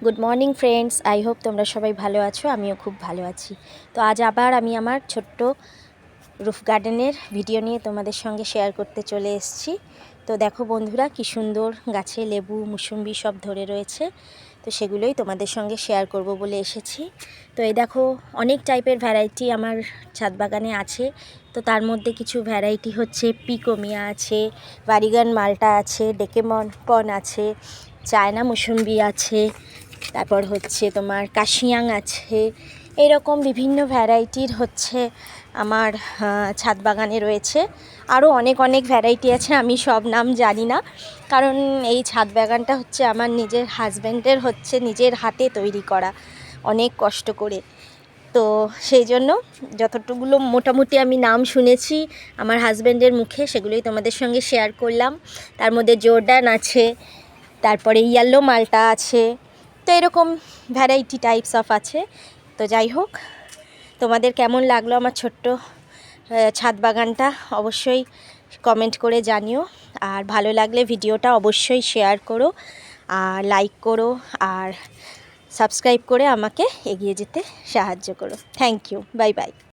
Good morning friends, I hope তোমরা সবাই ভালো আছো। আমিও খুব ভালো আছি। তো আজ আবার আমি আমার ছোট্ট রুফ গার্ডেনের ভিডিও নিয়ে তোমাদের সঙ্গে শেয়ার করতে চলে এসেছি। তো দেখো বন্ধুরা, কি সুন্দর গাছে লেবু মুসুম্বি সব ধরে রয়েছে। তো সেগুলোই তোমাদের সঙ্গে শেয়ার করব বলে এসেছি। তো এই দেখো, অনেক টাইপের ভ্যারাইটি আমার ছাদ বাগানে আছে। তো তার মধ্যে কিছু ভ্যারাইটি হচ্ছে পিকোমিয়া আছে, ভারিগান মাল্টা আছে, ডেকেমন পন আছে, চায়না মুসুম্বি আছে, তারপর হচ্ছে তোমার কাশিয়াং আছে। এইরকম বিভিন্ন ভ্যারাইটির হচ্ছে আমার ছাদ বাগানে রয়েছে। আরও অনেক অনেক ভ্যারাইটি আছে, আমি সব নাম জানি না, কারণ এই ছাদ বাগানটা হচ্ছে আমার নিজের হাজব্যান্ডের হচ্ছে নিজের হাতে তৈরি করা, অনেক কষ্ট করে। তো সেই জন্য যতটুকুলো মোটামুটি আমি নাম শুনেছি আমার হাজব্যান্ডের মুখে, সেগুলোই তোমাদের সঙ্গে শেয়ার করলাম। তার মধ্যে জর্ডান আছে, তারপরে ইয়েলো মালটা আছে। তো এরকম ভ্যারাইটি টাইপস অফ আছে। তো যাই হোক, তোমাদের কেমন লাগলো আমার ছোট্ট ছাদ বাগানটা অবশ্যই কমেন্ট করে জানিও। আর ভালো লাগলে ভিডিওটা অবশ্যই শেয়ার করো, আর লাইক করো, আর সাবস্ক্রাইব করে আমাকে এগিয়ে যেতে সাহায্য করো। Thank you, bye by.